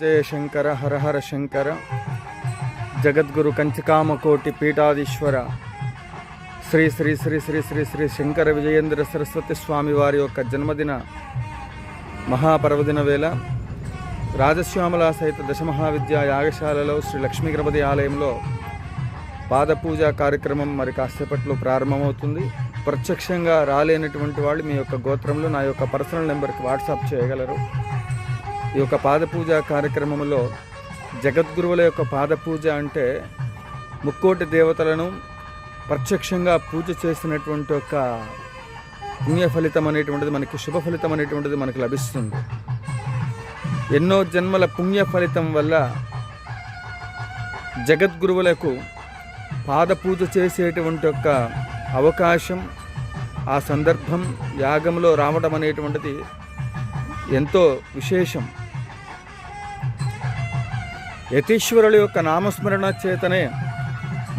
జయ శంకర హర హర శంకర జగద్గురు కంచికామకోటి పీఠాధీశ్వర శ్రీ శ్రీ శ్రీ శ్రీ శ్రీ శ్రీ శంకర విజయేంద్ర సరస్వతి స్వామి వారి యొక్క జన్మదిన మహాపర్వదిన వేళ రాజశ్యామల సహిత దశమహావిద్యా యాగశాలలో శ్రీ లక్ష్మీ గణపతి ఆలయంలో పాదపూజ కార్యక్రమం మరి కాసేపట్లో ప్రారంభమవుతుంది. ప్రత్యక్షంగా రాలేనటువంటి వాళ్ళు మీ యొక్క గోత్రంలో నా యొక్క పర్సనల్ నెంబర్కి వాట్సాప్ చేయగలరు. ఈ యొక్క పాదపూజ కార్యక్రమంలో జగద్గురువుల యొక్క పాదపూజ అంటే ముక్కోటి దేవతలను ప్రత్యక్షంగా పూజ చేసినటువంటి ఒక పుణ్య ఫలితం అనేటువంటిది మనకి, శుభ ఫలితం అనేటువంటిది మనకు లభిస్తుంది. ఎన్నో జన్మల పుణ్య ఫలితం వల్ల జగద్గురువులకు పాదపూజ చేసేటువంటి ఒక అవకాశం, ఆ సందర్భం యాగంలో రావడం అనేటువంటిది ఎంతో విశేషం. యతీశ్వరుల యొక్క నామస్మరణ చేతనే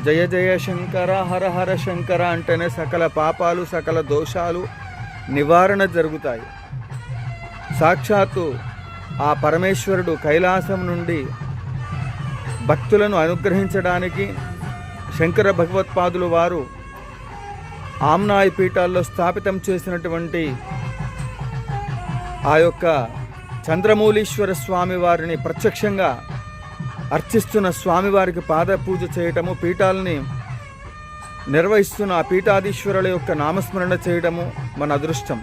జయ జయ శంకర హర హర శంకర అంటేనే సకల పాపాలు, సకల దోషాలు నివారణ జరుగుతాయి. సాక్షాత్తు ఆ పరమేశ్వరుడు కైలాసం నుండి భక్తులను అనుగ్రహించడానికి శంకర భగవత్పాదులు వారు ఆమ్నాయ పీఠాల్లో స్థాపితం చేసినటువంటి ఆ యొక్క చంద్రమౌళీశ్వర స్వామి వారిని ప్రత్యక్షంగా అర్చిస్తున్న స్వామివారికి పాద పూజ చేయటము, పీఠాలని నిర్వహిస్తున్న ఆ పీఠాధీశ్వరుల యొక్క నామస్మరణ చేయడము మన అదృష్టం.